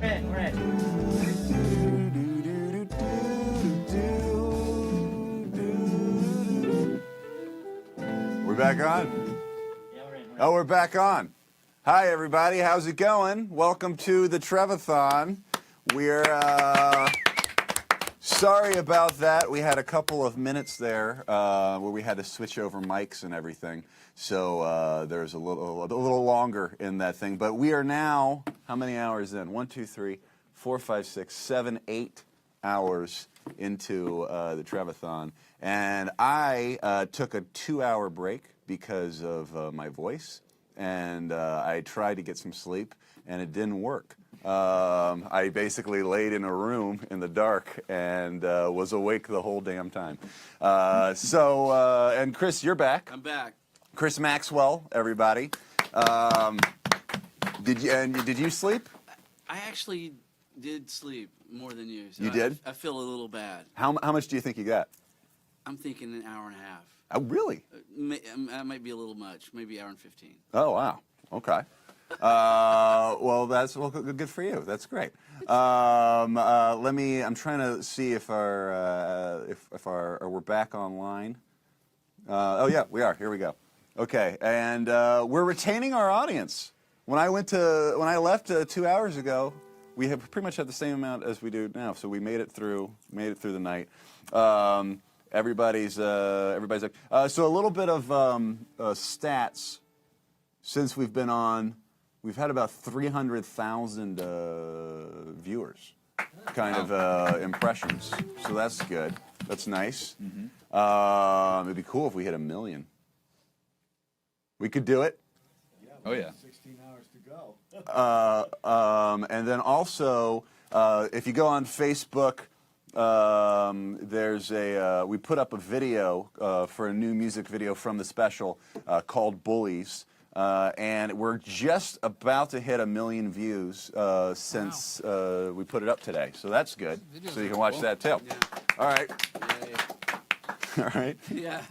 Right. We're back on? Yeah, we're in. Oh, we're back on. Hi, everybody. How's it going? Welcome to the Trevathon. We're sorry about that. We had a couple of minutes there where we had to switch over mics and everything. So there's a little longer in that thing. But we are now, how many hours in? 1, 2, 3, 4, 5, 6, 7, 8 hours into the Trevathon. And I took a 2-hour break because of my voice. And I tried to get some sleep, and it didn't work. I basically laid in a room in the dark and was awake the whole damn time. And Chris, you're back. I'm back. Chris Maxwell, everybody. Did you sleep? I actually did sleep more than you. So You did? I feel a little bad. How much do you think you got? I'm thinking an hour and a half. Oh, really? That might be a little much. Maybe hour and 15. Oh, wow. Okay. Well, good for you. That's great. I'm trying to see if we're back online. Oh yeah, we are. Here we go. Okay, and we're retaining our audience. When I left 2 hours ago, we have pretty much had the same amount as we do now. So we made it through the night. Everybody's like, so a little bit of stats since we've been on. We've had about 300,000 viewers, kind of impressions. So that's good. That's nice. Mm-hmm. It'd be cool if we hit 1 million. We could do it. Oh yeah. 16 hours to go. And then also, if you go on Facebook, we put up a video for a new music video from the special called Bullies. And we're just about to hit 1 million views since we put it up today. So that's good. So you can watch that too. Yeah. All right. Yay. All right. Yeah.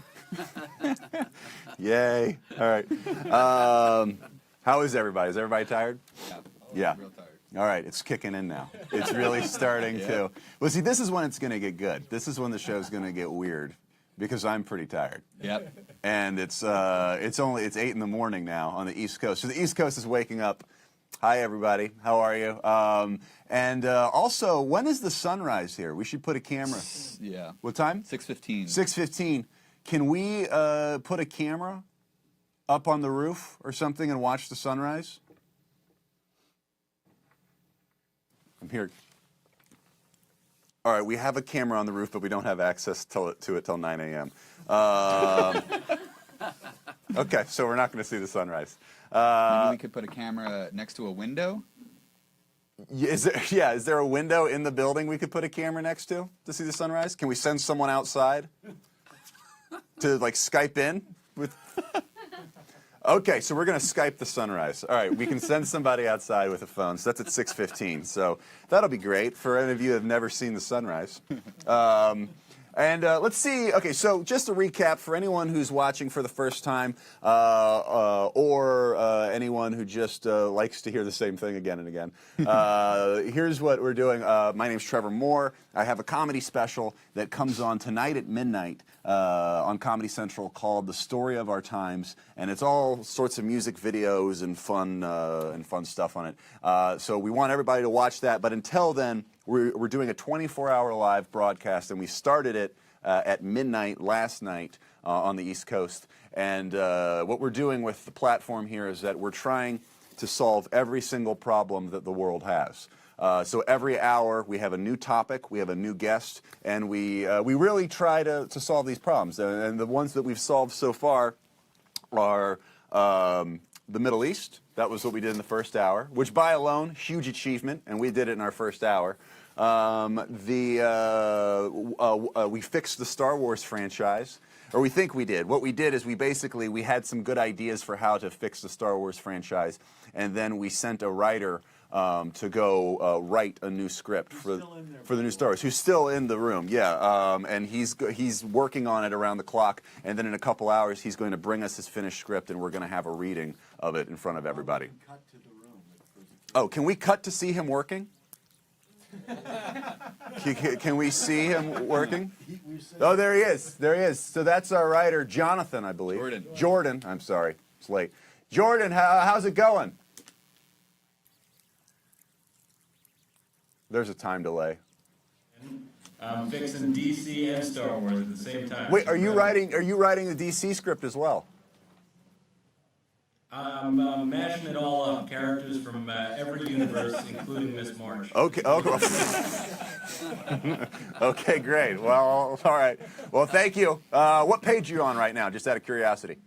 Yay. All right. How is everybody? Is everybody tired? Yeah. Real tired. All right, it's kicking in now. It's really starting to. Well, see, this is when it's going to get good. This is when the show's going to get weird, because I'm pretty tired. Yep. And it's 8 in the morning now on the East Coast. So the East Coast is waking up. Hi, everybody. How are you? Also, when is the sunrise here? We should put a camera. Yeah. What time? 6:15. 6:15. Can we put a camera up on the roof or something and watch the sunrise? I'm here. All right, we have a camera on the roof, but we don't have access to it till 9 a.m. Okay, so we're not going to see the sunrise. Maybe we could put a camera next to a window. Is there a window in the building we could put a camera next to see the sunrise? Can we send someone outside to like Skype in with? Okay, so we're going to Skype the sunrise. All right, we can send somebody outside with a phone. So that's at 6:15. So that'll be great for any of you who have never seen the sunrise. Let's see. Okay, so just a recap for anyone who's watching for the first time, or anyone who just likes to hear the same thing again and again. Here's what we're doing. My name's Trevor Moore. I have a comedy special that comes on tonight at midnight on Comedy Central called "The Story of Our Times," and it's all sorts of music videos and fun stuff on it. So we want everybody to watch that. But until then, we're doing a 24-hour live broadcast, and we started it at midnight last night on the East Coast. And what we're doing with the platform here is that we're trying to solve every single problem that the world has. So every hour we have a new topic, we have a new guest, and we really try to solve these problems. And the ones that we've solved so far are the Middle East. That was what we did in the first hour, which by alone, huge achievement, and we did it in our first hour. We fixed the Star Wars franchise, or we think we did. What we did is we had some good ideas for how to fix the Star Wars franchise, and then we sent a writer to go write a new script for the new Star Wars, who's still in the room, yeah, and he's working on it around the clock, and then in a couple hours he's going to bring us his finished script, and we're going to have a reading of it in front of everybody. Oh, can we cut to see him working? Can we see him working? Oh, there he is. There he is. So that's our writer, Jonathan, I believe. Jordan. I'm sorry. It's late. Jordan, how's it going? There's a time delay. I'm fixing DC and Star Wars at the same time. Wait, are you writing the DC script as well? I'm mashing it all up. Characters from every universe, including Miss March. Okay. Okay, great. Well, all right. Well, thank you. What page are you on right now, just out of curiosity?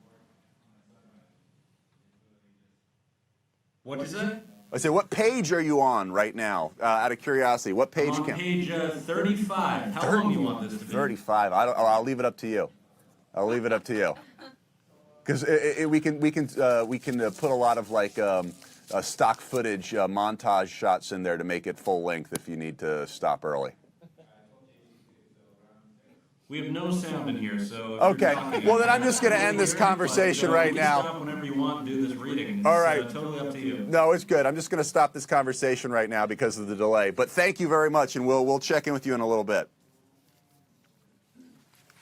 What is it? I said, what page are you on right now, out of curiosity? What page? On page 35. How long do you want this to be? 35. I'll leave it up to you. I'll leave it up to you. Because we can put a lot of like stock footage, montage shots in there to make it full length if you need to stop early. We have no sound in here, so. Okay. Well, then I'm just going to end this conversation right now. Stop whenever you want and do this reading. All right. It's totally up to you. No, it's good. I'm just going to stop this conversation right now because of the delay. But thank you very much, and we'll check in with you in a little bit.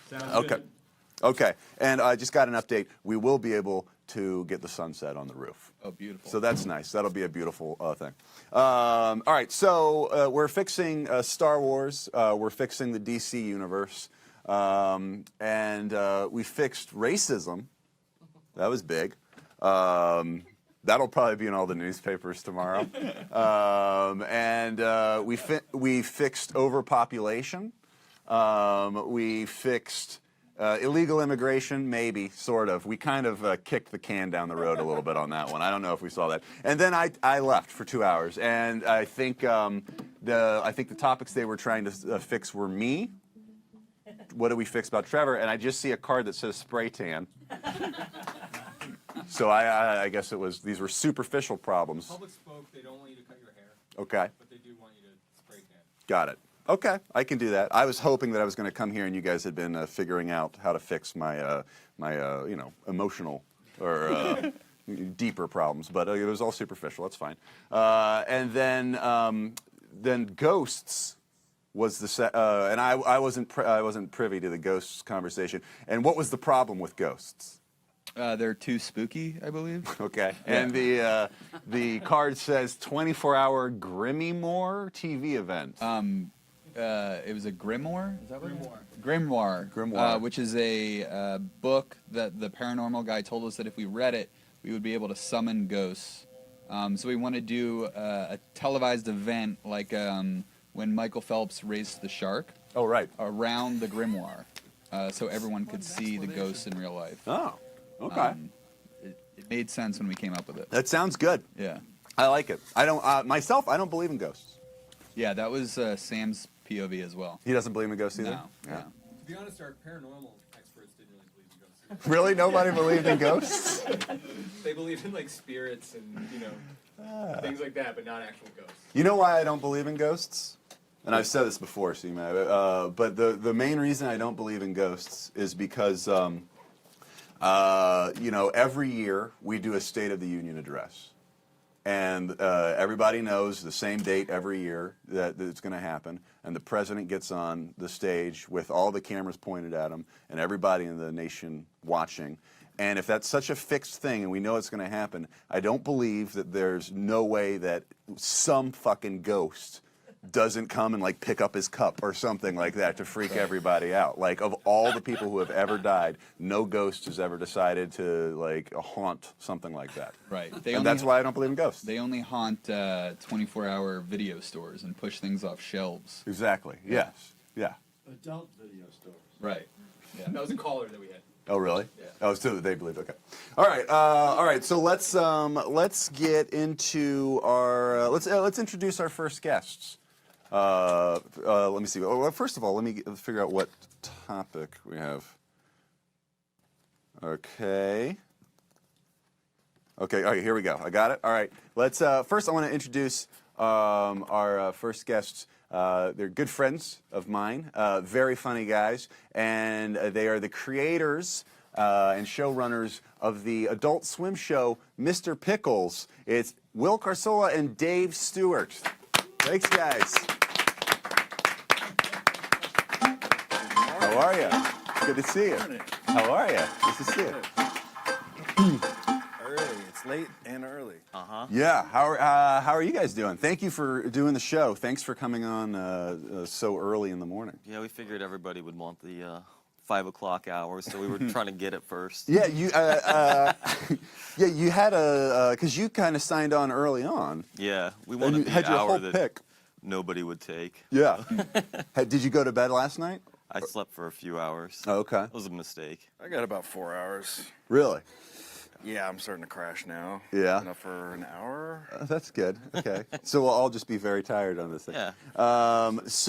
Sounds good. Okay. And I just got an update. We will be able to get the sunset on the roof. Oh, beautiful. So that's nice. That'll be a beautiful thing. All right. So we're fixing Star Wars. We're fixing the DC universe. And we fixed racism. That was big. That'll probably be in all the newspapers tomorrow. And we fixed overpopulation. We fixed illegal immigration, maybe, sort of. We kind of kicked the can down the road a little bit on that one. I don't know if we saw that. And then I left for 2 hours. And I think the topics they were trying to fix were me. What did we fix about Trevor? And I just see a card that says spray tan. So I guess these were superficial problems. Public spoke, they don't want you to cut your hair. Okay. But they do want you to spray tan. Got it. Okay, I can do that. I was hoping that I was going to come here and you guys had been figuring out how to fix my emotional or deeper problems, but it was all superficial. That's fine. And then ghosts was the and I wasn't privy to the ghosts conversation. And what was the problem with ghosts? They're too spooky, I believe. Okay. And the card says 24-hour Grimmymore TV event. It was a grimoire. Is that what? Grimoire. Which is a book that the paranormal guy told us that if we read it, we would be able to summon ghosts. So we want to do a televised event like when Michael Phelps raced the shark. Oh, right. Around the grimoire, so everyone could see the ghosts in real life. Oh, okay. It made sense when we came up with it. That sounds good. Yeah. I like it. I don't myself. I don't believe in ghosts. Yeah, that was Sam's POV as well. He doesn't believe in ghosts either. No. Yeah. To be honest, our paranormal experts didn't really believe in ghosts. Really, nobody believed in ghosts. They believe in like spirits and things like that, but not actual ghosts. You know why I don't believe in ghosts? And I've said this before, so you may. But the main reason I don't believe in ghosts is because every year we do a State of the Union address. And everybody knows the same date every year that it's going to happen. And the president gets on the stage with all the cameras pointed at him and everybody in the nation watching. And if that's such a fixed thing and we know it's going to happen, I don't believe that there's no way that some fucking ghost doesn't come and like pick up his cup or something like that to freak everybody out. Like, of all the people who have ever died, no ghost has ever decided to like haunt something like that. Right. And that's why I don't believe in ghosts. They only haunt 24-hour video stores and push things off shelves. Exactly. Yes. Yeah. Adult video stores. Right. Yeah. That was a caller that we had. Oh, really? Yeah. Oh, so they believe. Okay. All right. All right. So let's get into our let's introduce our first guests. Let me see. Well, first of all, let me figure out what topic we have. Okay. Okay. All right. Here we go. I got it. All right. Let's. First, I want to introduce our first guests. They're good friends of mine. Very funny guys, and they are the creators and showrunners of the Adult Swim show, Mr. Pickles. It's Will Carsola and Dave Stewart. Thanks, guys. How are you? Good to see you. How are you? Nice to see you. Early. It's late and early. Yeah. How are you guys doing? Thank you for doing the show. Thanks for coming on so early in the morning. Yeah, we figured everybody would want the 5 o'clock hour, so we were trying to get it first. Yeah, you had because you kind of signed on early on. Yeah, we And wanted you the had your hour whole that pick. nobody would take. Yeah. Did you go to bed last night? I slept for a few hours. Oh, okay. That was a mistake. I got about 4 hours. Really? Yeah, I'm starting to crash now. Yeah. Enough for an hour. That's good. Okay. So we'll all just be very tired on this thing. Yeah. First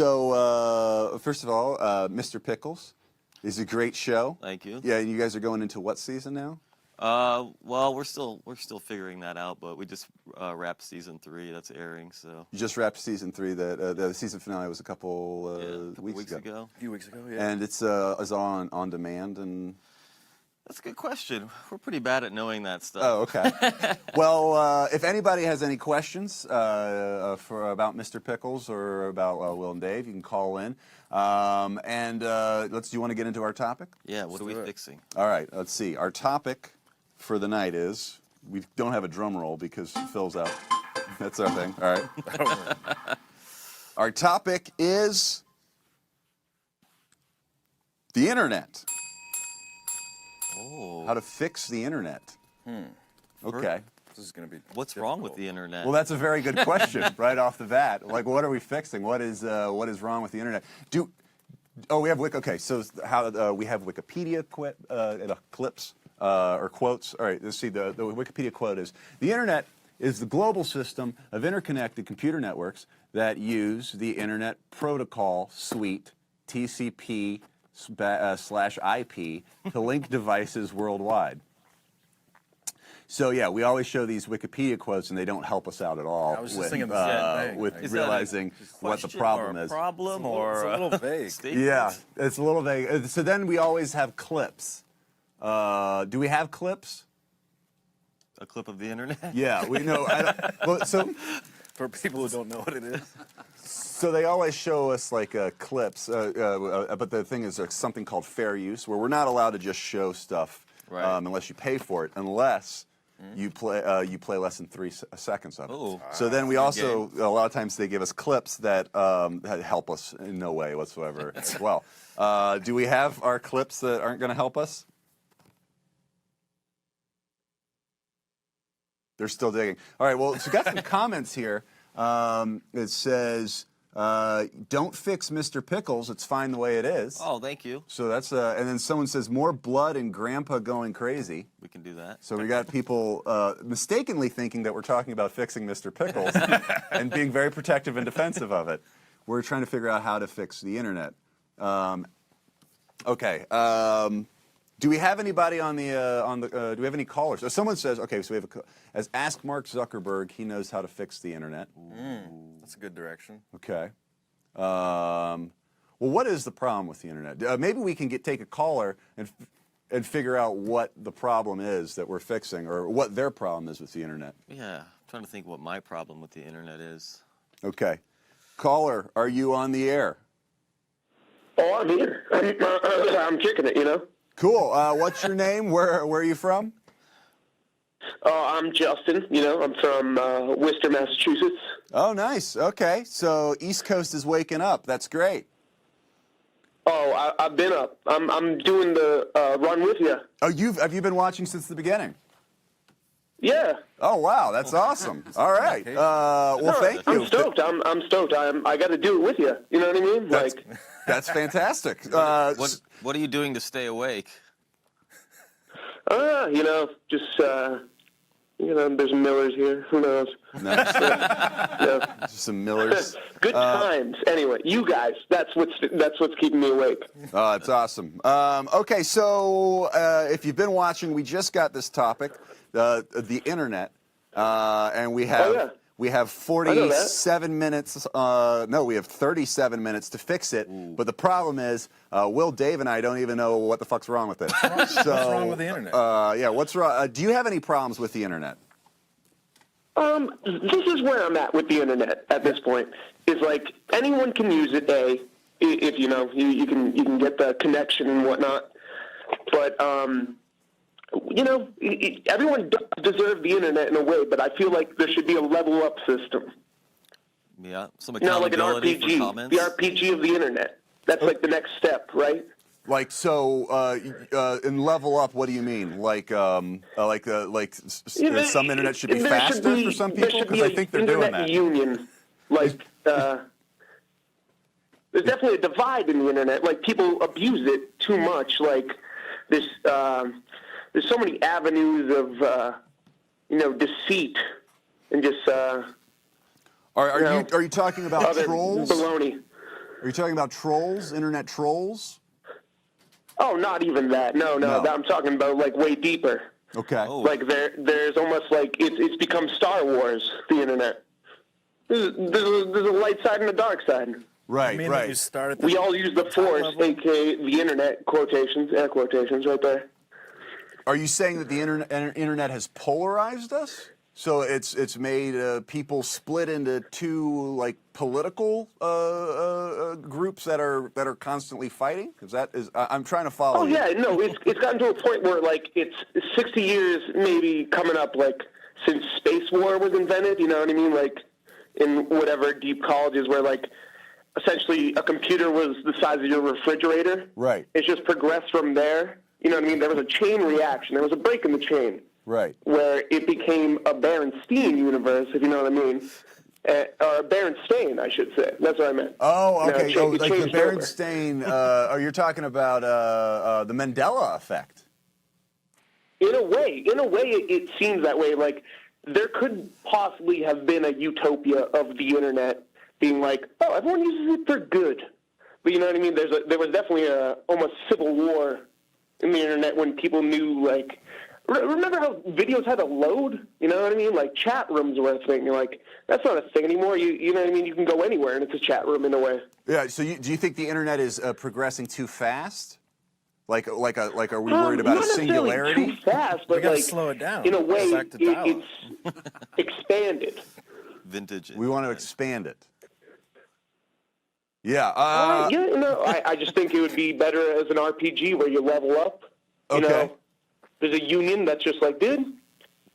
of all, Mr. Pickles is a great show. Thank you. Yeah, and you guys are going into what season now? Well, we're still figuring that out, but we just wrapped season 3. That's airing, so You just wrapped season 3. The season finale was a couple, a couple weeks ago. A few weeks ago, yeah. And it's on demand and. That's a good question. We're pretty bad at knowing that stuff. Oh, okay. Well, if anybody has any questions about Mr. Pickles or about Will and Dave, you can call in. Do you want to get into our topic? Yeah, what are we do it. fixing? All right, let's see. Our topic for the night is, we don't have a drum roll because Phil's out. That's our thing. All right. Our topic is the internet. Oh, How to fix the internet. Okay. This is going to be what's wrong with the internet? Well, that's a very good question right off the bat. Like, what are we fixing? What is wrong with the internet? We have okay. So how we have Wikipedia clips or quotes. All right, let's see. The Wikipedia quote is: "The internet is the global system of interconnected computer networks that use the Internet Protocol Suite (TCP/IP) to link devices worldwide." So yeah, we always show these Wikipedia quotes, and they don't help us out at all I was just with, thinking the same thing. with Is that a realizing what the problem is. Problem It's or a little vague. statement? Yeah, it's a little vague. So then we always have clips. Do we have clips? A clip of the internet? Yeah, we know. For people who don't know what it is. So they always show us like clips, but the thing is, there's something called fair use, where we're not allowed to just show stuff Right. unless you pay for it, unless you play less than 3 seconds of it. Ooh. So then we also a lot of times they give us clips that help us in no way whatsoever as well. Do we have our clips that aren't going to help us? They're still digging. All right, well, so we got some comments here. It says, don't fix Mr. Pickles. It's fine the way it is. Oh, thank you. So that's, and then someone says, more blood and Grandpa going crazy. We can do that. So we got people mistakenly thinking that we're talking about fixing Mr. Pickles and being very protective and defensive of it. We're trying to figure out how to fix the internet. Okay. Do we have anybody on the do we have any callers? So someone says, okay, so we have as Ask Mark Zuckerberg, he knows how to fix the internet. That's a good direction. Okay. Well, what is the problem with the internet? Maybe we can take a caller and figure out what the problem is that we're fixing, or what their problem is with the internet. Yeah, I'm trying to think what my problem with the internet is. Okay. Caller, are you on the air? Oh, I'm here. I'm kicking it, you know. Cool. What's your name? Where are you from? I'm Justin. You know, I'm from Worcester, Massachusetts. Oh, nice. Okay. So East Coast is waking up. That's great. Oh, I've been up. I'm doing the run with you. Oh, have you been watching since the beginning? Yeah. Oh, wow. That's awesome. All right. Well, thank you. I'm stoked. I'm stoked. I got to do it with you. You know what I mean? That's fantastic. What are you doing to stay awake? You know, just you know, there's Millers here. Who knows? Nice. Yeah. Some Millers. Good times. Anyway, you guys. That's what's keeping me awake. Oh, that's awesome. Okay, so if you've been watching, we just got this topic, the internet, and we have. Oh, yeah. We have 47 minutes. No, we have 37 minutes to fix it. Ooh. But the problem is, Will, Dave, and I don't even know what the fuck's wrong with it. What's wrong with the internet? Yeah, what's wrong? Do you have any problems with the internet? This is where I'm at with the internet at this point. Is like anyone can use it. if you know you can get the connection and whatnot. But you know, everyone does deserve the internet in a way, but I feel like there should be a level up system. Yeah, some You know, like an accountability for RPG, comments. the RPG of the internet. That's like the next step, right? Like so, in level up, what do you mean? Like some internet should be faster for some people because I think they're doing that. Union, like there's definitely a divide in the internet. Like people abuse it too much. Like there's so many avenues of deceit and just Are you talking about other trolls? baloney. Are you talking about trolls? Internet trolls? Oh, not even that. No. I'm talking about like way deeper. Okay. Oh. Like there's almost like it's become Star Wars. The internet. There's a light side and a dark side. Right. I mean, right. you start at the We all use the top Force, level. aka the internet. Quotations, air quotations, right there. Are you saying that the internet has polarized us? So it's made people split into two like political groups that are constantly fighting? Because that is I'm trying to follow. Oh you. yeah, no, it's gotten to a point where like it's 60 years maybe coming up like since space war was invented. You know what I mean? Like in whatever deep colleges where like essentially a computer was the size of your refrigerator. Right. It's just progressed from there. You know what I mean? There was a chain reaction. There was a break in the chain. Right. Where it became a Berenstein universe, if you know what I mean. Or a Berenstain, I should say. That's what I meant. Oh, You know, okay. it Like the changed over. Berenstain. You're talking about the Mandela effect. In a way, it seems that way. Like, there could possibly have been a utopia of the internet being like, oh, everyone uses it for good. But you know what I mean? There was definitely a almost civil war in the internet when people knew, like, remember how videos had to load? You know what I mean? Like, chat rooms were a thing. You're like, that's not a thing anymore. You know what I mean? You can go anywhere, and it's a chat room in a way. Yeah. So do you think the internet is progressing too fast? Like are we worried about not a singularity? Necessarily too fast, but gotta like slow it down. in a way, Back to dial-up. it's expanded. Vintage. We want to expand it. Yeah. Yeah, you know, I just think it would be better as an RPG where you level up. You Okay. know, there's a union that's just like, dude,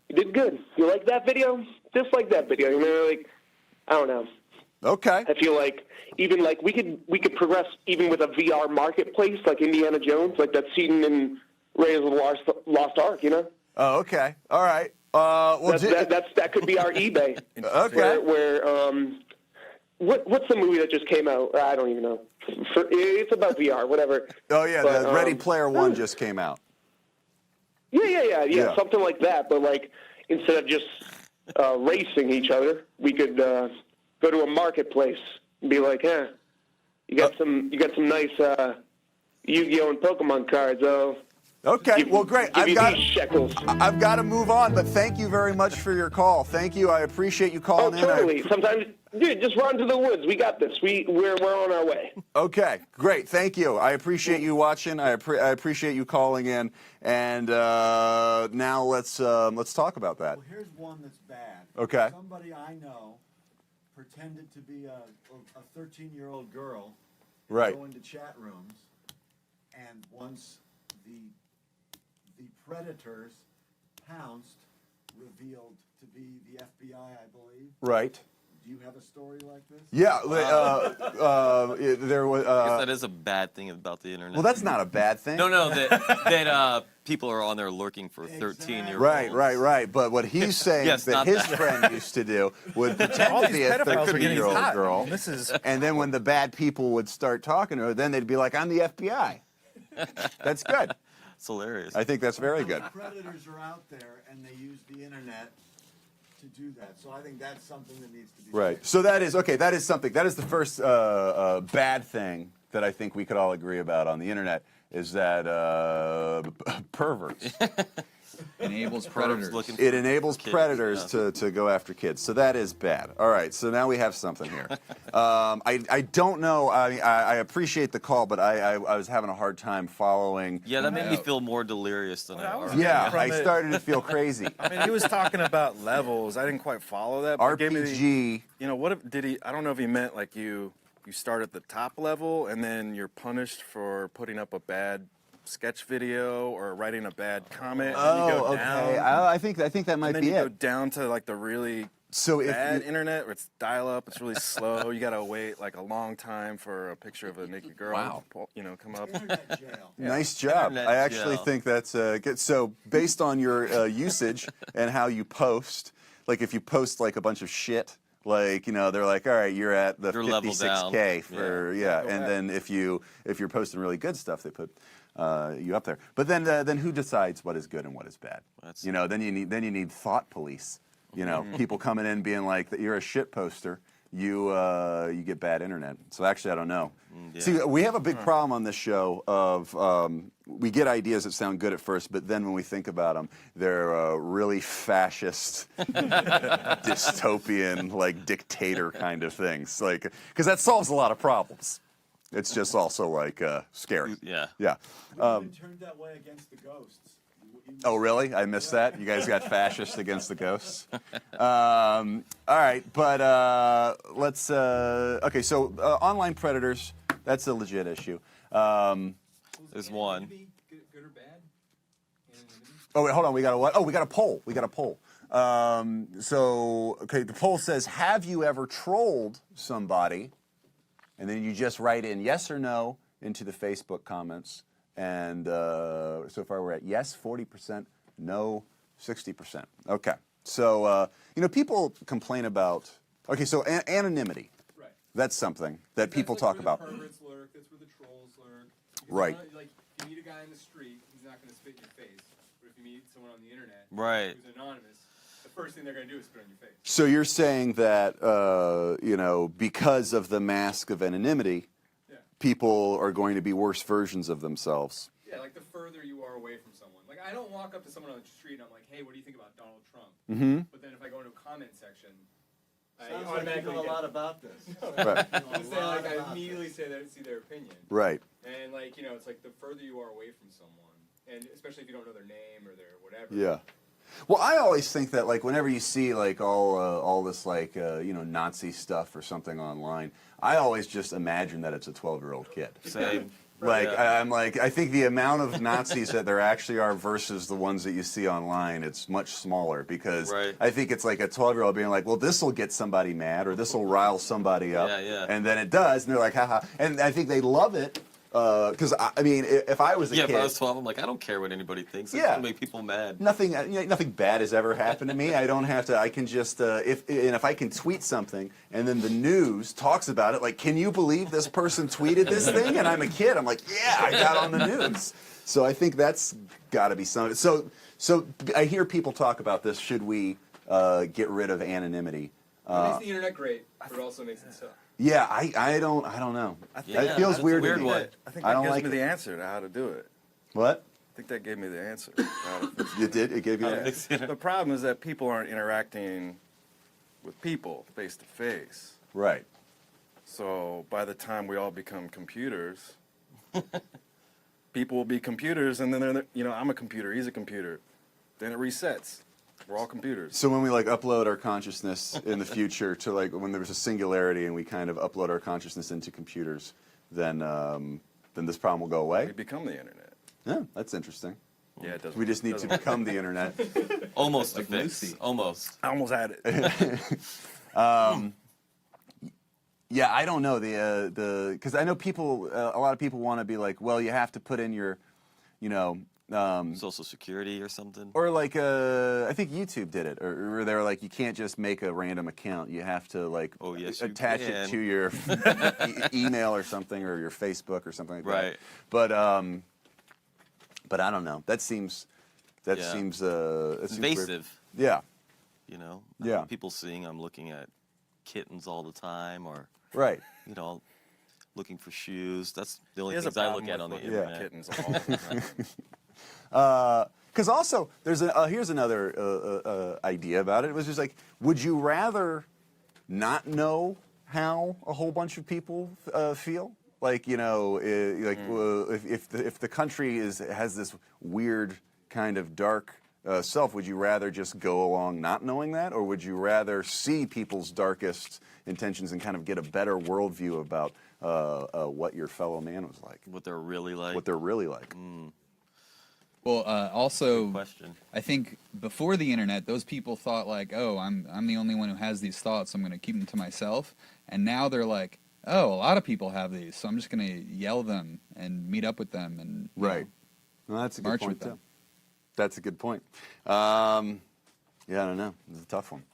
you did good. You like that video? Just like that video. You know, like, I don't know. Okay. I feel like even like we could progress even with a VR marketplace like Indiana Jones, like that scene in Raiders of the Lost Ark. You know. Oh, okay. All right. Well, That could be our eBay. Okay. What's the movie that just came out? I don't even know. It's about VR, whatever. Oh yeah, But, the Ready Player One just came out. Yeah, something like that. But like instead of just racing each other, we could go to a marketplace and be like, "Yeah, you got some nice Yu-Gi-Oh and Pokemon cards. Oh, Okay. Well, great. give you these shekels." I've got to move on, but thank you very much for your call. Thank you. I appreciate you Oh, calling in. totally. Sometimes, dude, just run to the woods. We got this. We're on our way. Okay, great. Thank you. I appreciate you watching. I appreciate you calling in. And now let's talk about that. Well, here's one that's bad. Okay. Somebody I know pretended to be a 13-year-old girl. Right. Go into chat rooms, and once the predators pounced, revealed to be the FBI, I believe. Right. Do you have a story like this? Yeah. There was. I guess that is a bad thing about the internet. Well, that's not a bad thing. No, that people are on there looking for 13-year-olds. Right. But what he's saying Yes, that not his that. friend used to do would pretend All to these be a pedophiles are getting 13-year-old hot. girl. This is And then when the bad people would start talking to her, then they'd be like, "I'm the FBI." That's good. It's hilarious. I think that's very good. Predators are out there, and they use the internet to do that. So I think that's something that needs to be Right. fixed. So that is okay. That is something. That is the first bad thing that I think we could all agree about on the internet is that perverts. Enables Pervs predators. looking It for enables kids, predators yeah. to go after kids. So that is bad. All right. So now we have something here. I don't know. I appreciate the call, but I was having a hard time following. Yeah, that made me feel more delirious than I was. Yeah, From I it- started to feel crazy. I mean, he was talking about levels. I didn't quite follow that. But it gave me the- RPG. you know, what if, did he? I don't know if he meant like you you start at the top level and then you're punished for putting up a bad sketch video or writing a bad comment. and you go okay. down, I think that might and then be you go it. down to like the really So if bad you- internet where it's dial up, it's really slow. You gotta wait like a long time for a picture of a naked girl, Wow. come up. Internet jail. Nice job. Internet I actually jail. think that's good. So based on your usage and how you post, like if you post like a bunch of shit, like they're like, all right, you're at the You're level 56K down. for and then if you're posting really good stuff, they put you up there. But then who decides what is good and what is bad? That's- Then you need thought police. People coming in being like, you're a shit poster. You get bad internet. So actually, I don't know. Yeah. See, we have a big problem on this show of we get ideas that sound good at first, but then when we think about them, they're really fascist, dystopian, like dictator kind of things. Like, because that solves a lot of problems. It's just also like scary. Yeah. Yeah. We've been turned that way against the ghosts. Oh, really? I missed that. You guys got fascist against the ghosts. All right, but let's. Okay, so online predators. That's a legit issue. There's one. Anonymity good or bad? Anonymity? Oh wait, hold on. We got a what? Oh, we got a poll. We got a poll. Okay, the poll says, have you ever trolled somebody? And then you just write in yes or no into the Facebook comments. And so far we're at yes, 40%, no, 60%. Okay, so, people complain about, okay, so anonymity. Right. That's something that people talk about. That's where the perverts lurk. That's where the trolls lurk. Because Right. Like, if you meet a guy in the street, he's not going to spit in your face. But if you meet someone on the internet Right. who's anonymous, the first thing they're going to do is spit on your face. So you're saying that, because of the mask of anonymity, Yeah. people are going to be worse versions of themselves. Yeah, like the further you are away from someone. Like, I don't walk up to someone on the street and I'm like, hey, what do you think about Donald Trump? Mm-hmm. But then if I go into a comment section, I Sounds like you automatically know a get... lot about this. Right. I say, like, I immediately say that, see their opinion. Right. And, like, it's like the further you are away from someone, and especially if you don't know their name or their whatever. Yeah. Well, I always think that like whenever you see like all this like Nazi stuff or something online, I always just imagine that it's a 12-year-old kid. Same. Like Yeah. I think the amount of Nazis that there actually are versus the ones that you see online, it's much smaller because Right. I think it's like a 12-year-old being like, well, this will get somebody mad or this will rile somebody up, Yeah, yeah. and then it does, and they're like, haha, and I think they love it because I mean, if I was a Yeah, kid. if I was 12, I'm like, I don't care what anybody thinks. It's Yeah. gonna make people mad. Nothing, nothing bad has ever happened to me. I don't have to. I can just if I can tweet something and then the news talks about it. Like, can you believe this person tweeted this thing? And I'm a kid. I'm like, yeah, I got on the news. So I think that's got to be something. So I hear people talk about this. Should we get rid of anonymity? It makes the internet great, but it also makes it suck. Yeah, I don't know. Yeah, it feels that's a weird. weird to me. one. I think I that don't gives like me it. the answer to how to do it. What? I think that gave me the answer. to how to fix it. It did. It gave you. How to that? fix it. The problem is that people aren't interacting with people face to face. Right. So by the time we all become computers, people will be computers, and then I'm a computer, he's a computer. Then it resets. We're all computers. So when we like upload our consciousness in the future to like when there's a singularity and we kind of upload our consciousness into computers, then this problem will go We away. become the internet. Yeah, that's interesting. Yeah, it doesn't. We just need to doesn't- become the internet. Almost Like a fix. Lucy. Almost. I almost had it. Yeah, I don't know the because I know people. A lot of people want to be like, well, you have to put in your, Social Security or something. or like I think YouTube did it, or they were like, you can't just make a random account. You have to like Oh, yes, you attach it can. to your email or something, or your Facebook or something like that. Right. But I don't know. That seems Yeah. that seems weird. Invasive. Yeah. You know. Yeah. People seeing I'm looking at kittens all the time, or Right. looking for shoes. That's the only He has a things I look problem at with on the looking internet. at kittens all the time. Because also, there's here's another idea about it. It was just like, would you rather not know how a whole bunch of people feel? Like, if the country has this weird kind of dark self, would you rather just go along not knowing that, or would you rather see people's darkest intentions and kind of get a better worldview about what your fellow man was like? What they're really like. What they're really like. Well, also, Good question. I think before the internet, those people thought like, "Oh, I'm the only one who has these thoughts. So I'm going to keep them to myself." And now they're like, "Oh, a lot of people have these, so I'm just going to yell them and meet up with them and you Right. know, Well, that's a good march point, with them." too. That's a good point. Yeah, I don't know. It's a tough one.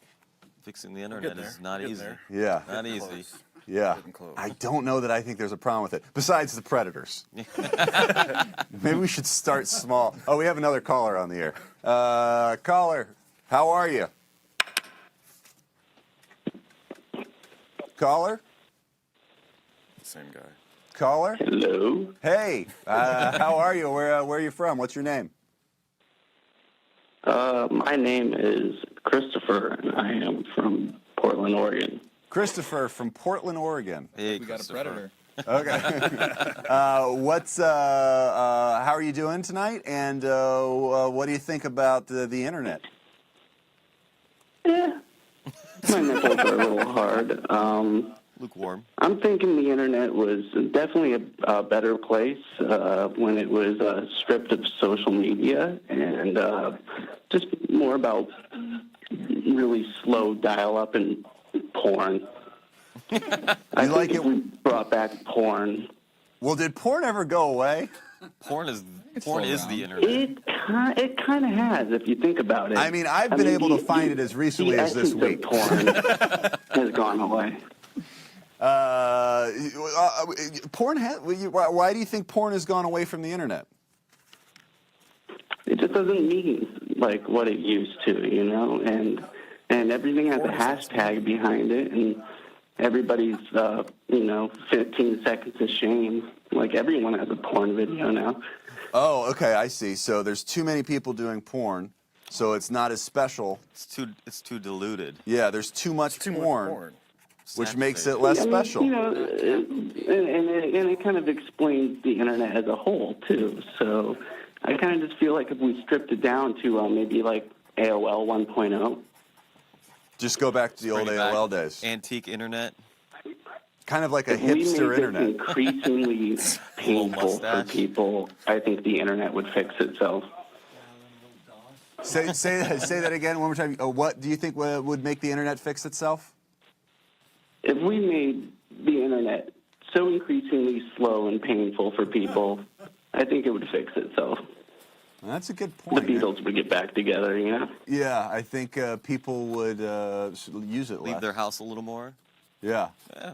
Fixing the internet is not easy. Yeah. Not easy. Close. Yeah. Getting close. I don't know that I think there's a problem with it. Besides the predators. Maybe we should start small. Oh, we have another caller on the air. Caller, how are you? Caller? Same guy. Caller? Hello. Hey, how are you? Where are you from? What's your name? My name is Christopher, and I am from Portland, Oregon. Christopher from Portland, Oregon. Hey, We got a Christopher. predator. Okay. How are you doing tonight? And what do you think about the internet? Yeah, my nipples are a little hard. Lukewarm. I'm thinking the internet was definitely a better place when it was stripped of social media and just more about really slow dial-up and porn. I like think if it- we brought back porn, Well, did porn ever go away? Porn is still the around. internet. it kind of has, if you think about it. I mean, I've been able to find it as recently as this the week. essence of porn has gone away. Porn why do you think porn has gone away from the internet? It just doesn't mean like what it used to, you know, and everything has a hashtag behind it, and everybody's 15 seconds of shame. Like everyone has a porn video now. Oh, okay, I see. So there's too many people doing porn, so it's not as special. It's too diluted. Yeah, there's too much Too much porn, porn. which makes Saturated. it less I mean, special. You know, and it kind of explains the internet as a whole too. So I kind of just feel like if we stripped it down to maybe like AOL 1.0. Just go back to the old Bring it back. AOL days. Antique internet. Kind of like a If we hipster made internet. this increasingly painful for mustache. people, I think the internet would fix itself. Say that again one more time. What do you think would make the internet fix itself? If we made the internet so increasingly slow and painful for people, I think it would fix itself. That's a good The point. Beatles would get back together, you know? Yeah, I think people would use it Leave less. their house a little more. Yeah.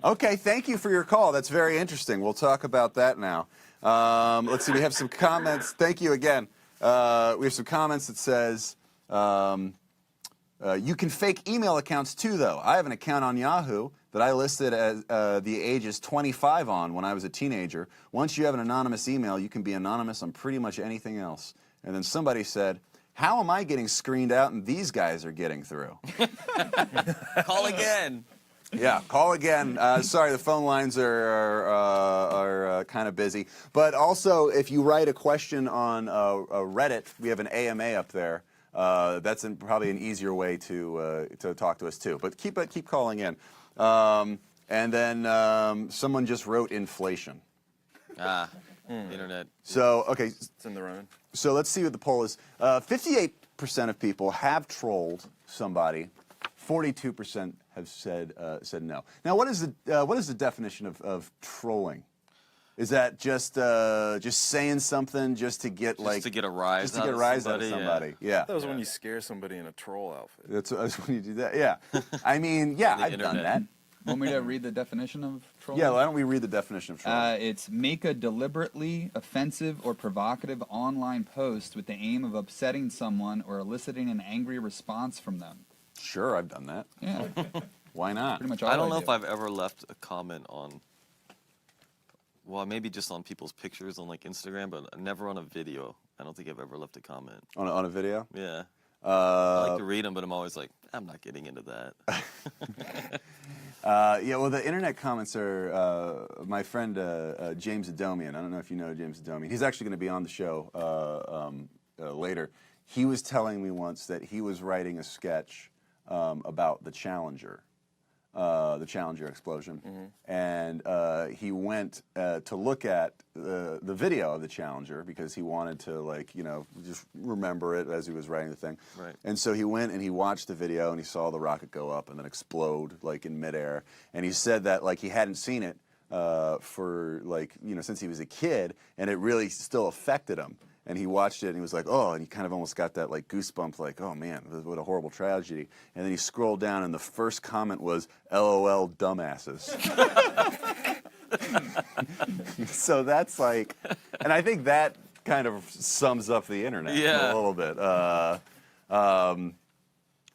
Okay, thank you for your call. That's very interesting. We'll talk about that now. Let's see, we have some comments. Thank you again. We have some comments that says, you can fake email accounts too, though. I have an account on Yahoo that I listed as the ages 25 on when I was a teenager. Once you have an anonymous email, you can be anonymous on pretty much anything else. And then somebody said, how am I getting screened out and these guys are getting through? Call again. Yeah, call again. Sorry, the phone lines are kind of busy. But also, if you write a question on Reddit, we have an AMA up there. That's probably an easier way to talk to us too. But keep calling in. And then someone just wrote inflation. Internet. So okay, It's in the running. so let's see what the poll is. 58% of people have trolled somebody. 42% have said no. Now, what is the definition of trolling? Is that just saying something just to get Just to get a rise out of out of somebody, somebody? Yeah. That was when you scare somebody in a troll outfit. That's when you do that. Yeah. I mean, yeah, The I've done internet. that. Want me to read the definition of trolling? Yeah. Why don't we read the definition of trolling? It's make a deliberately offensive or provocative online post with the aim of upsetting someone or eliciting an angry response from them. Sure, I've done that. Yeah, Why not? pretty much all I don't know do. if I've ever left a comment on. Well, maybe just on people's pictures on like Instagram, but never on a video. I don't think I've ever left a comment. On a video? Yeah. I like to read them, but I'm always like, I'm not getting into that. Yeah, well, the internet comments are my friend James Adomian. I don't know if you know James Adomian. He's actually going to be on the show later. he was telling me once that he was writing a sketch about the Challenger explosion, and he went to look at the video of the Challenger because he wanted to, like, you know, just remember it as he was writing the thing. Right. And so he went and he watched the video and he saw the rocket go up and then explode, like, in midair. And he said that, like, he hadn't seen it for, like, you know, since he was a kid, and it really still affected him. And he watched it and he was like, oh, and he kind of almost got that, like, goosebump, like, oh man, what a horrible tragedy. And then he scrolled down and the first comment was, LOL, dumbasses. So that's like, and I think that kind of sums up the internet a little bit.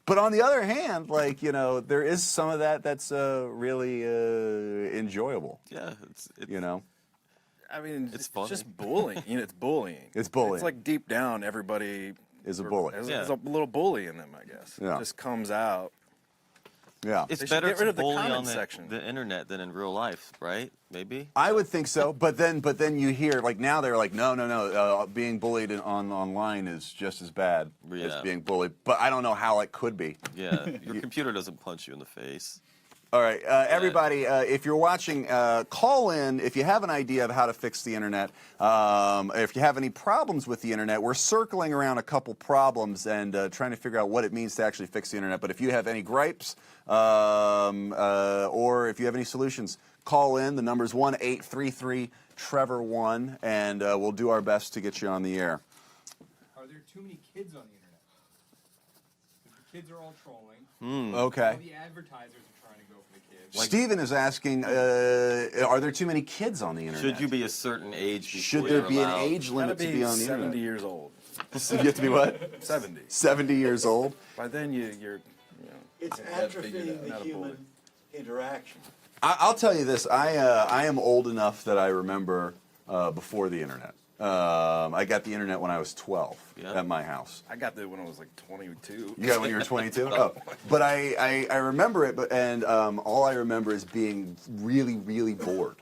But on the other hand, like, you know, there is some of that that's really enjoyable. Yeah, you know. I mean, it's funny. just bullying. You know, it's bullying. It's bullying. It's like deep down, everybody is a bully. Has a little bully in them, I guess. Yeah. It just comes out. Yeah. It's They should better get rid to of the bully comment on section. the internet than in real life, right? Maybe. I would think so, but then you hear, like, now they're like, no, being bullied online is just as bad as being bullied. But I don't know how it could be. Yeah, your computer doesn't punch you in the face. All right, everybody, if you're watching, call in if you have an idea of how to fix the internet. If you have any problems with the internet, we're circling around a couple problems and trying to figure out what it means to actually fix the internet. But if you have any gripes or if you have any solutions, call in. The number's 1-833-TREVOR1, and we'll do our best to get you on the air. Are there too many kids on the internet? If the kids are all trolling, Okay. all the advertisers are trying to go for the kids. Stephen is asking, are there too many kids on the internet? Should you be a certain age before Should there you're be an allowed? age limit to be on the 70 internet? years old. You have to be what? 70. 70 years old? By then you're you know. It's atrophying the human interaction. I'll tell you this. I am old enough that I remember before the internet. I got the internet when I was 12 at my house. I got that when I was like 22. You got it when you were 22? Oh. But I remember it, and all I remember is being really, really bored.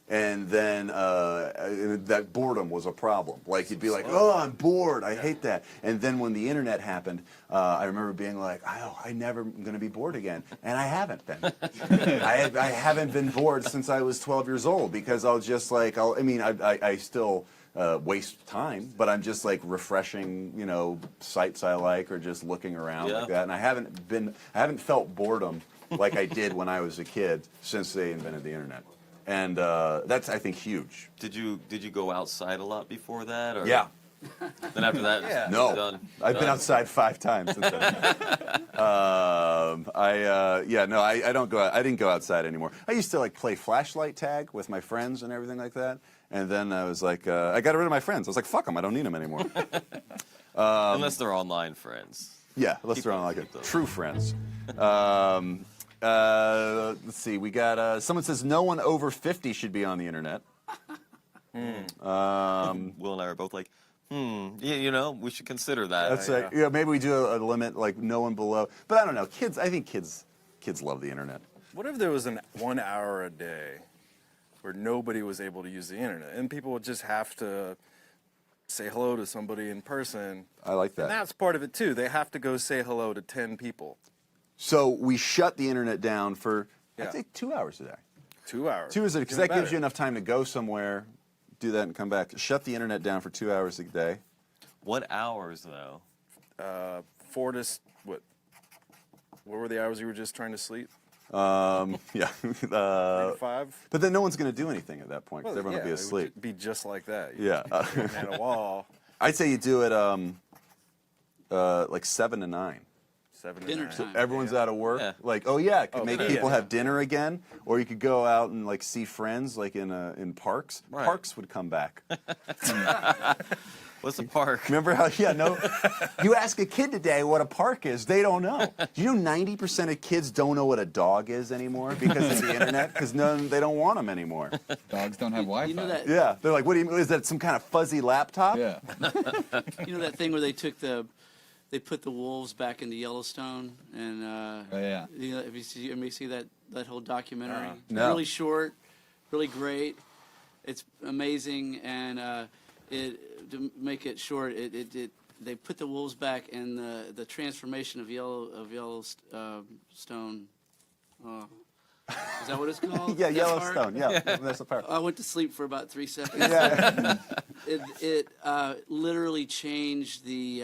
And then that boredom was a problem. Like, you'd be like, oh, I'm bored. I hate that. And then when the internet happened, I remember being like, oh, I never am going to be bored again. And I haven't been. I haven't been bored since I was 12 years old because I'll just like, I still waste time, but I'm just like refreshing, you know, sites I like or just looking around like that. And I haven't felt boredom like I did when I was a kid since they invented the internet. And that's, I think, huge. Did you go outside a lot before that? Or? Yeah. Then after that, No. done. I've been outside 5 times since then. I don't go out. I didn't go outside anymore. I used to like play flashlight tag with my friends and everything like that. And then I was like, I got rid of my friends. I was like, fuck them. I don't need them anymore. Unless they're online friends. Yeah, unless they're on like true friends. Let's see. We got someone says no one over 50 should be on the internet. Will and I are both like, you know, we should consider that. That's right. Yeah, maybe we do a limit like no one below. But I don't know. Kids, I think kids love the internet. What if there was 1 hour a day where nobody was able to use the internet and people would just have to say hello to somebody in person? I like that. And that's part of it too. They have to go say hello to 10 people. So we shut the internet down for, I think, 2 hours a day. 2 hours. 2 hours a day, because Even that gives better. you enough time to go somewhere, do that, and come back. Shut the internet down for 2 hours a day. What hours though? 4 to what? What were the hours you were just trying to sleep? Yeah. 3 to 5. But then no one's going to do anything at that point, because Well, everyone will be it would asleep. be just like that. Yeah. And a wall. I'd say you do it like 7 to 9. 7 to Dinner 9. time. Everyone's out of work. Yeah. Like, oh yeah, it could make yeah. people have dinner again, or you could go out and like see friends, like in parks. Right. Parks would come back. What's the park? Remember how? Yeah, no. You ask a kid today what a park is, they don't know. Do you know 90% of kids don't know what a dog is anymore because of the internet? Because they don't want them anymore. Dogs don't have Wi-Fi. You know that? Yeah, they're like, what do you? Is that some kind of fuzzy laptop? Yeah. You know that thing where they put the wolves back into Yellowstone, and Oh, yeah. you know, have you see that whole documentary? No. Really short, really great. It's amazing, and to make it short, it they put the wolves back, and the transformation of Yellowstone. Is that what it's called? Yeah, That Yellowstone. part? Yeah, that's the part. I went to sleep for about 3 seconds. Yeah. It literally changed the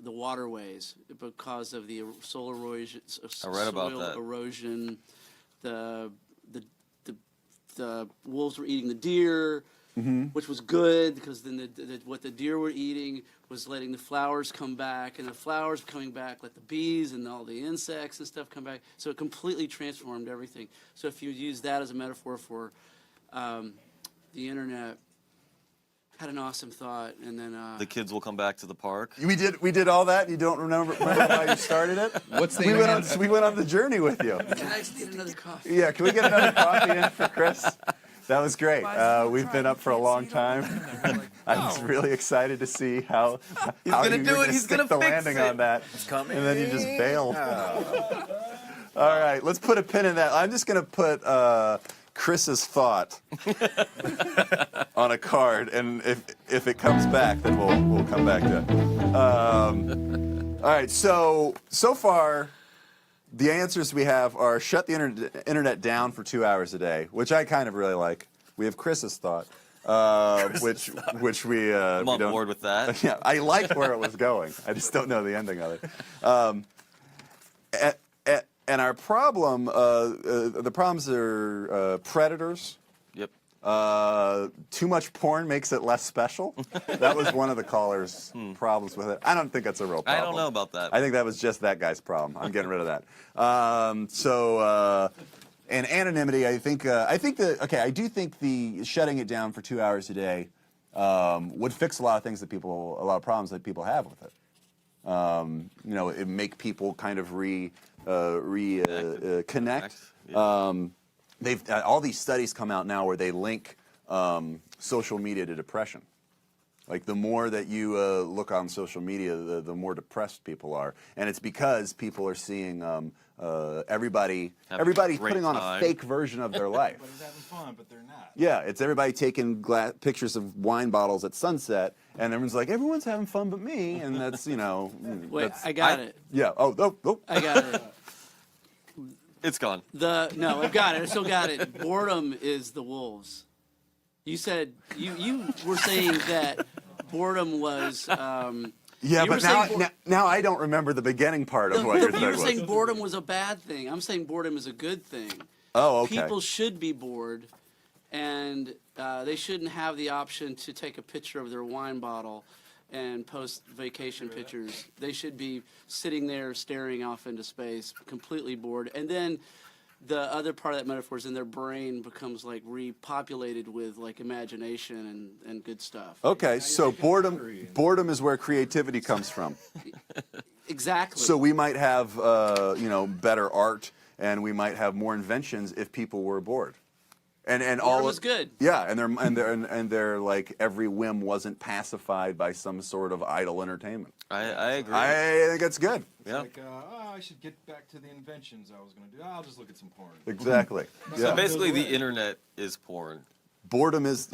waterways because of the soil erosion. I read about soil that. erosion. The wolves were eating the deer, which was good because then what the deer were eating was letting the flowers come back, and the flowers coming back let the bees and all the insects and stuff come back. So it completely transformed everything. So if you use that as a metaphor for the internet, had an awesome thought, and then The kids will come back to the park. We did all that. You don't remember why you started it? What's the we internet? went on the journey with you. can I just get another coffee? Yeah, can we get another coffee in for Chris? That was great. We've been up for a long time. I'm really excited to see how gonna you do were it. He's stick gonna the fix landing it. on that, coming. and then you just bailed. All right, let's put a pin in that. I'm just going to put Chris's thought on a card, and if it comes back, then we'll come back to it. All right, so far, the answers we have are shut the internet down for 2 hours a day, which I kind of really like. We have Chris's thought, which we I'm we on don't. board with that. Yeah, I liked where it was going. I just don't know the ending of it. And our problem, the problems are predators. Yep. Too much porn makes it less special. That was one of the callers' problems with it. I don't think that's a real problem. I don't know about that. I think that was just that guy's problem. I'm getting rid of that. And anonymity, I do think the shutting it down for 2 hours a day would fix a lot of problems that people have with it. It make people kind of connect. Yeah. They've all these studies come out now where they link social media to depression. Like the more that you look on social media, the more depressed people are, and it's because people are seeing everybody great putting on a time. fake version of their life. Everybody's having fun, but they're not. Yeah, it's everybody taking pictures of wine bottles at sunset, and everyone's like, everyone's having fun but me, and that's Wait, I got it. yeah. Oh. I got it. It's gone. No, I've got it. I still got it. Boredom is the wolves. You said you were saying that boredom was. Yeah, you were but saying now I don't remember the beginning part of what your you thing were was. saying boredom was a bad thing. I'm saying boredom is a good thing. Oh, okay. People should be bored, and they shouldn't have the option to take a picture of their wine bottle and post vacation pictures. They should be sitting there staring off into space, completely bored. And then the other part of that metaphor is in their brain becomes like repopulated with like imagination and good stuff. Okay, so boredom is where creativity comes from. Exactly. So we might have better art, and we might have more inventions if people were bored. And Boredom was good. Yeah, and their like every whim wasn't pacified by some sort of idle entertainment. I agree. I think that's good. Yeah. Like, I should get back to the inventions I was going to do. I'll just look at some porn. Exactly. So Yeah. basically, the internet is porn. Boredom is.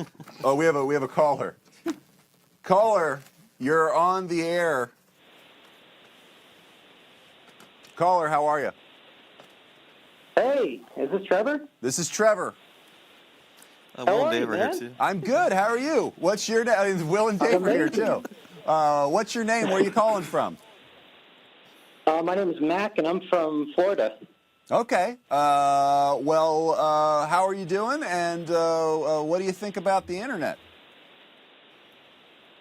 Oh, we have a caller. Caller, you're on the air. Caller, how are you? Hey, is this Trevor? This is Trevor. Will are and you, Dave are here man? too. I'm good. How are you? What's your name? Will and Dave are here too. What's your name? Where are you calling from? My name is Mac, and I'm from Florida. Okay. How are you doing? And what do you think about the internet?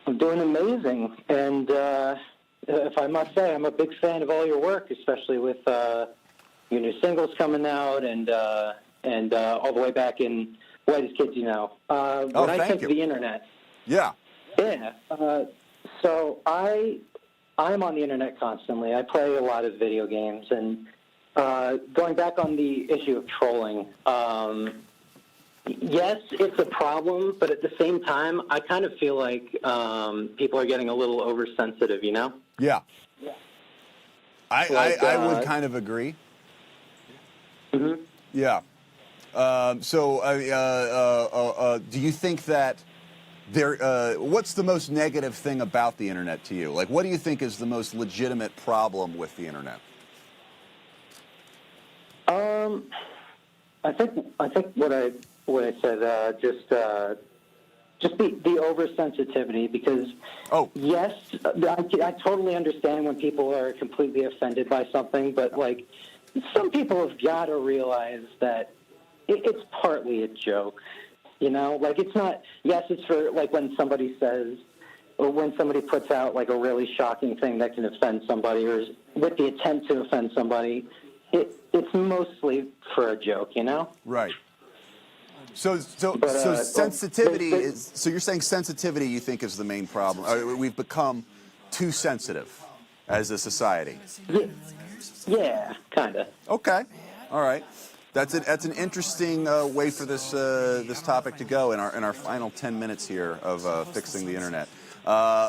I'm doing amazing, and if I must say, I'm a big fan of all your work, especially with your new singles coming out, and all the way back in White as Kids, you know. When I thank think you. of the internet, Yeah. yeah. So I'm on the internet constantly. I play a lot of video games, and going back on the issue of trolling, yes, it's a problem, but at the same time, I kind of feel like people are getting a little oversensitive, you know? Yeah. I would kind of agree. Mm-hmm. Yeah. Do you think that what's the most negative thing about the internet to you? Like, what do you think is the most legitimate problem with the internet? I think what I said, just the oversensitivity, because yes, I totally understand when people are completely offended by something, but like some people have got to realize that it's partly a joke, you know, like it's not. Yes, it's for like when somebody says or when somebody puts out like a really shocking thing that can offend somebody or is with the intent to offend somebody. It's mostly for a joke, you know? Right. So sensitivity is. So you're saying sensitivity you think is the main problem? We've become too sensitive as a society. Yeah, kind of. Okay. All right. That's an interesting way for this topic to go in our final 10 minutes here of fixing the internet.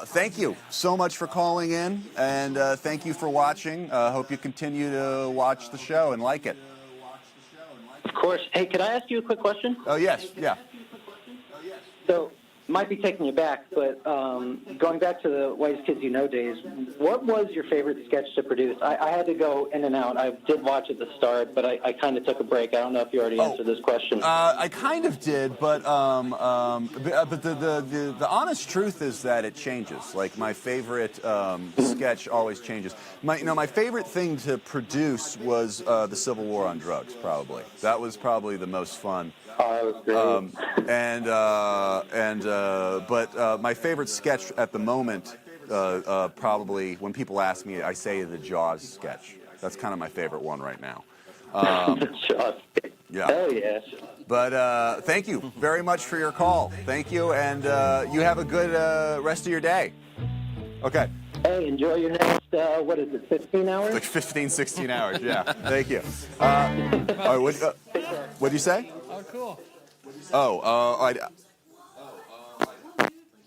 Thank you so much for calling in, and thank you for watching. Hope you continue to watch the show and like it. Of course. Hey, could I ask you a quick question? Oh, yes. Yeah. So, might be taking you back, but going back to the Whitest Kids You Know days, what was your favorite sketch to produce? I had to go in and out. I did watch at the start, but I kind of took a break. I don't know if you already answered this question. I kind of did, but the honest truth is that it changes. Like my favorite sketch always changes. My favorite thing to produce was the Civil War on Drugs. Probably that was probably the most fun. Oh, that was great. But my favorite sketch at the moment, probably when people ask me, I say the Jaws sketch. That's kind of my favorite one right now. Jaws. Yeah. Oh yeah. But thank you very much for your call. Thank you, and you have a good rest of your day. Okay. Hey, enjoy your next, what is it, 15 hours? Like 15, 16 hours, yeah. Thank you. All right, what'd you say? Oh, cool.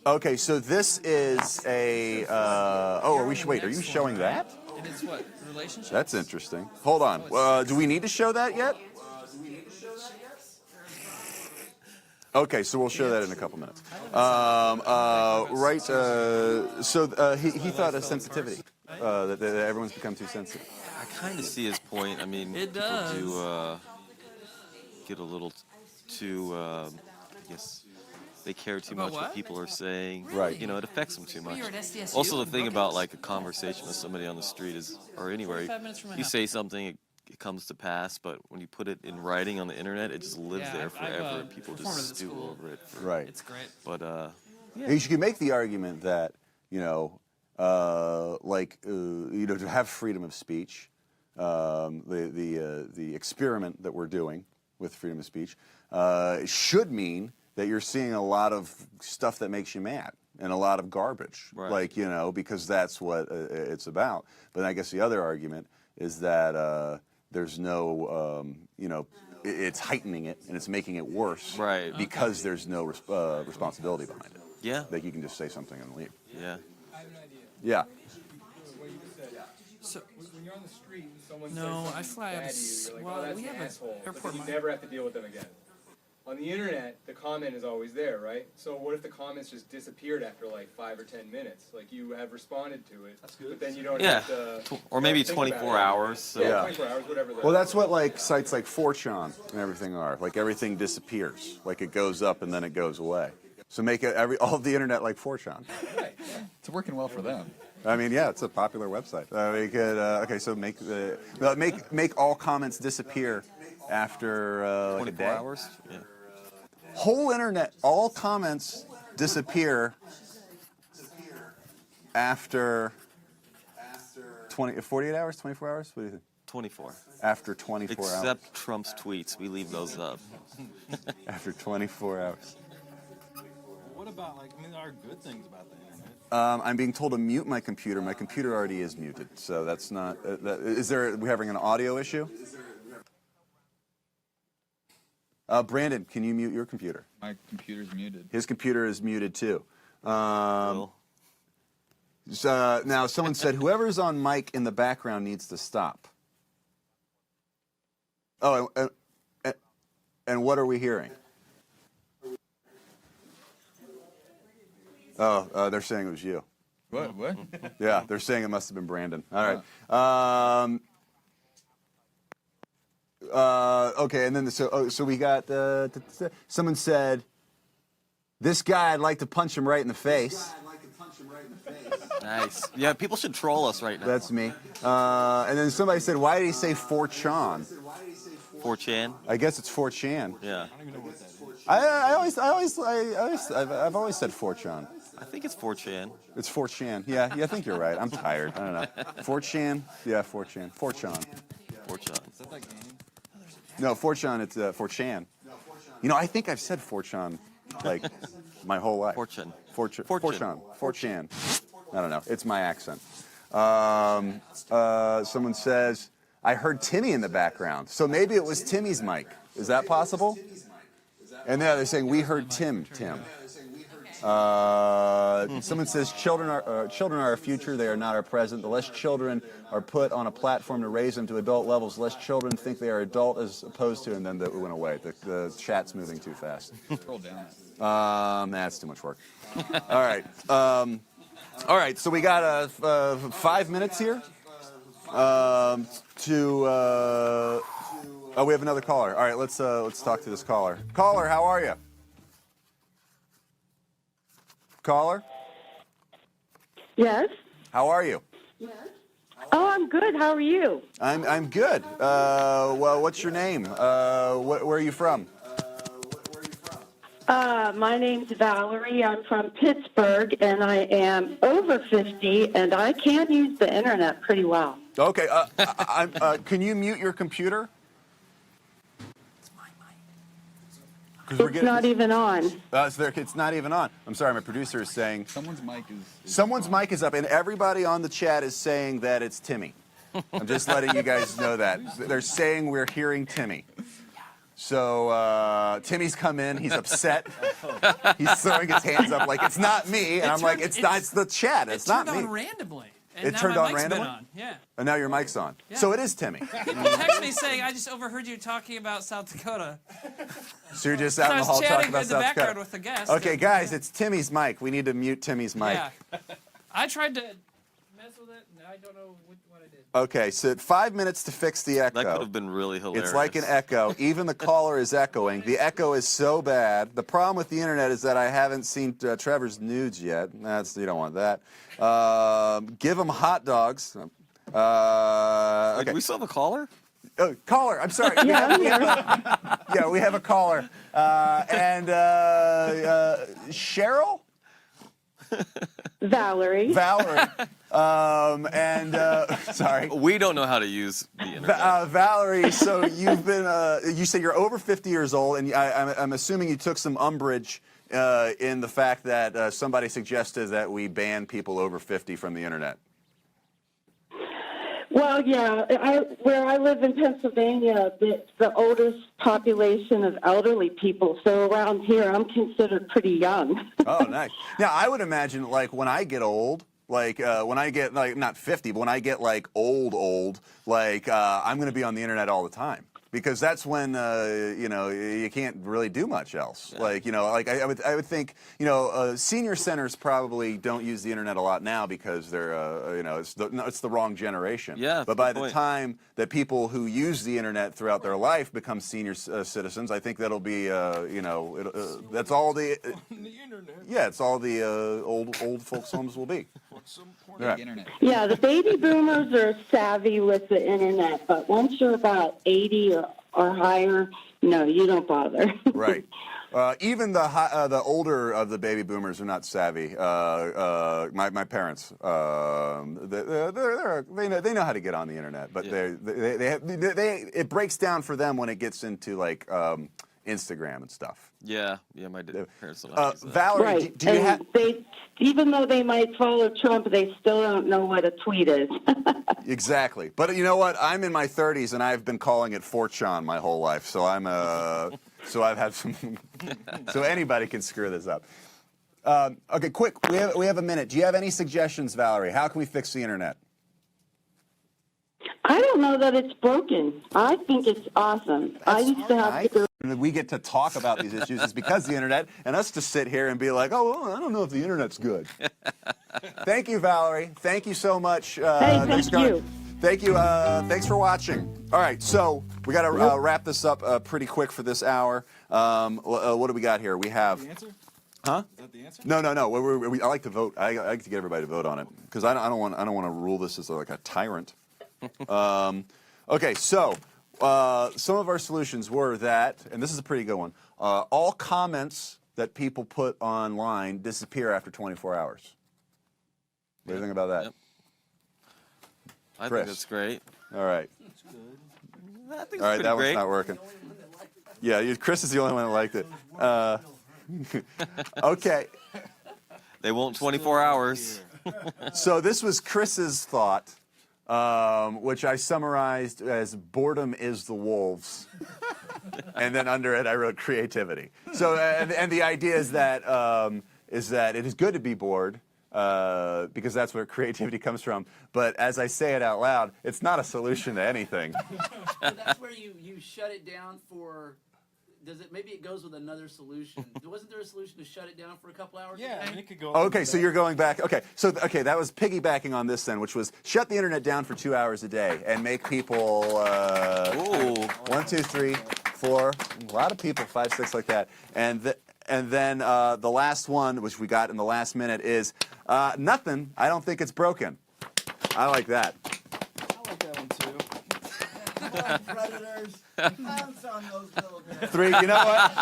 Okay, so this is a. Are you showing that? And it's what, relationships? That's interesting. Hold on. Do we need to show that yet? Okay, so we'll show that in a couple minutes. He thought of sensitivity, that everyone's become too sensitive. I kind of see his point. I mean, It people does. do get a little too, I guess, they care too much what people are saying. Right. You know, it affects them too much. You're at SDSU Also, the in thing Brookings. about like a conversation with somebody on the street or anywhere, 45 minutes from my you house. say something, it comes to pass, but when you put it in writing on the internet, it just lives there forever, and people just stew over it. Right. It's great. But You can make the argument that to have freedom of speech, the experiment that we're doing with freedom of speech should mean that you're seeing a lot of stuff that makes you mad and a lot of garbage, Right. because that's what it's about. But I guess the other argument is that there's no, it's heightening it and it's making it worse, Right. Because there's no responsibility behind it. yeah, Like you can just say something and leave. yeah. I have an idea. Yeah. What you just said. So, When you're on the street and someone No, says I something fly out bad of to you, you're like, well, oh, that's we an have an asshole. But airport then you mile. never have to deal with them again. On the internet, the comment is always there, right? So what if the comments just disappeared after like 5 or 10 minutes? Like you have responded to it, but then you don't Yeah, have to. or maybe think about 24 it. hours. So. Yeah, Yeah. 24 hours, whatever. Well, that's what like sites like 4chan and everything are. Like everything disappears. Like it goes up and then it goes away. So make all of the internet like 4chan. It's working well for them. I mean, yeah, it's a popular website. So make all comments disappear after like a 24 day. hours? Yeah. Whole internet, all comments disappear after 48 hours, 24 hours? What do you think? 24. After 24 hours. Except Trump's tweets. We leave those up. After 24 hours. What about, there are good things about the internet. I'm being told to mute my computer. My computer already is muted, so that's not. Are we having an audio issue? Brandon, can you mute your computer? My computer's muted. His computer is muted too. Well, Now, someone said whoever's on mic in the background needs to stop. Oh, and what are we hearing? Oh, they're saying it was you. What? Yeah, they're saying it must have been Brandon. All right. Okay, and then so we got someone said, "This guy, I'd like to punch him right in the face." Nice. Yeah, people should troll us right now. That's me. And then somebody said, "Why did he say 4chan?" 4chan. I guess it's 4chan. Yeah. I've always said 4chan. I think it's 4chan. It's 4chan. Yeah, I think you're right. I'm tired. I don't know. 4chan. Yeah, 4chan. 4chan. 4chan. Is that that game? No, 4chan. It's 4chan. You know, I think I've said 4chan like my whole life. 4chan. 4chan. 4chan. I don't know. It's my accent. Someone says, I heard Timmy in the background. So maybe it was Timmy's mic. Is that possible? And now they're saying, we heard Tim. Someone says, children are our future. They are not our present. The less children are put on a platform to raise them to adult levels, the less children think they are adult as opposed to, and then it went away. The chat's moving too fast. Scroll down. That's too much work. All right. All right, so we got 5 minutes here we have another caller. All right, let's talk to this caller. Caller, how are you? Caller? Yes. How are you? Oh, I'm good. How are you? I'm good. Well, what's your name? Where are you from? My name's Valerie. I'm from Pittsburgh, and I am over 50, and I can use the internet pretty well. Okay. Can you mute your computer? It's not even on. It's not even on. I'm sorry, my producer is saying... Someone's mic is up, and everybody on the chat is saying that it's Timmy. I'm just letting you guys know that. They're saying we're hearing Timmy. So Timmy's come in. He's upset. He's throwing his hands up like, it's not me. And I'm like, it's the chat. It's not me. It turned on randomly. And It now turned my on mic's randomly? been on. Yeah. And now your mic's on. Yeah. So it is Timmy. People text me saying, I just overheard you talking about South Dakota. So you're just out in the hall talking about in the South background Dakota. with the guest. Okay, guys, it's Timmy's mic. We need to mute Timmy's mic. Yeah. I tried to mess with it, and I don't know what I did. Okay, so 5 minutes to fix the echo. That could have been really hilarious. It's like an echo. Even the caller is echoing. The echo is so bad. The problem with the internet is that I haven't seen Trevor's nudes yet. You don't want that. Give him hot dogs. Okay. Do we still have a caller? Caller, I'm sorry. Yeah, we have a caller. And Cheryl? Valerie. Sorry. We don't know how to use the internet. Valerie, so you've been, you say you're over 50 years old, and I'm assuming you took some umbrage in the fact that somebody suggested that we ban people over 50 from the internet. Well, yeah, where I live in Pennsylvania, it's the oldest population of elderly people. So around here, I'm considered pretty young. Oh, nice. Now, I would imagine, like, when I get old, like, when I get, like, not 50, but when I get, like, old, like, I'm going to be on the internet all the time. Because that's when, you can't really do much else. Yeah. Like, I would think, senior centers probably don't use the internet a lot now because they're, it's the wrong generation. Yeah. But by the time that people who use the internet throughout their life become senior citizens, I think that'll be, that's all the internet. Yeah, it's all the old folks' homes will be. Right. Internet. Yeah, the baby boomers are savvy with the internet, but once you're about 80 or higher, no, you don't bother. Right. Even the older of the baby boomers are not savvy. My parents, they know how to get on the internet, but it breaks down for them when it gets into like Instagram and stuff. Yeah, my parents don't know. Valerie, Right. do you have? Even though they might follow Trump, they still don't know what a tweet is. Exactly. But you know what? I'm in my 30s and I've been calling it 4chan my whole life. So so I've had some. So anybody can screw this up. Okay, quick. We have a minute. Do you have any suggestions, Valerie? How can we fix the internet? I don't know that it's broken. I think it's awesome. I used to have to go we get to talk about these issues is because of the internet, and us to sit here and be like, oh, well, I don't know if the internet's good. Thank you, Valerie. Thank you so much. Thank you. Thank you. Thanks for watching. All right, so we got to wrap this up pretty quick for this hour. What do we got here? We have. The answer? Huh? Is that the answer? No. I like to vote. I like to get everybody to vote on it because I don't want to rule this as like a tyrant. Okay, so some of our solutions were that, and this is a pretty good one. All comments that people put online disappear after 24 hours. What do you think about that? Yep. I Chris. think that's great. All right. I think All right, it's that pretty one's not working. Yeah, Chris is the only one that liked it. Okay. They won't 24 hours. So this was Chris's thought, which I summarized as boredom is the wolves. And then under it, I wrote creativity. So, and the idea is that it is good to be bored, because that's where creativity comes from. But as I say it out loud, it's not a solution to anything. So that's where you shut it down for. Maybe it goes with another solution. Wasn't there a solution to shut it down for a couple hours? Yeah, I mean, it could go. Okay, so you're going back. Okay, so that was piggybacking on this then, which was shut the internet down for 2 hours a day and make people 1, 2, 3, 4, a lot of people, 5, 6 like that, and then the last one, which we got in the last minute, is nothing. I don't think it's broken. I like that. I like that one too. Predators. Pounce on those little guys. 3. You know what?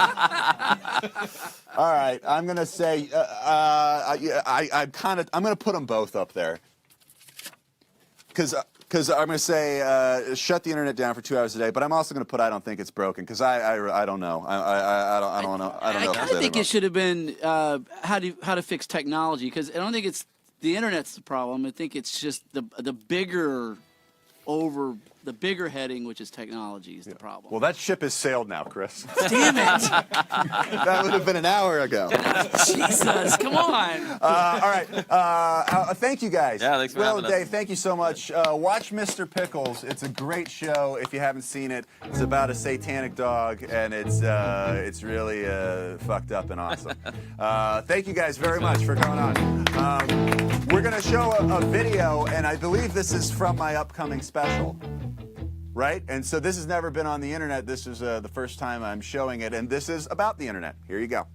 All right, I'm gonna say I'm gonna put them both up there because I'm gonna say shut the internet down for 2 hours a day. But I'm also gonna put I don't think it's broken because I don't know. I don't know. I think it should have been how to fix technology because I don't think it's the internet's the problem. I think it's just the bigger heading, which is technology, is the problem. Well, that ship has sailed now, Chris. Damn it! That would have been an hour ago. Jesus, come on. All right. Thank you guys. Yeah, thanks for Will having and Dave, us. thank you so much. Watch Mr. Pickles. It's a great show. If you haven't seen it, it's about a satanic dog, and it's really fucked up and awesome. Thank you guys very much for coming on. We're going to show a video, and I believe this is from my upcoming special. Right? And so this has never been on the internet. This is the first time I'm showing it, and this is about the internet. Here you go.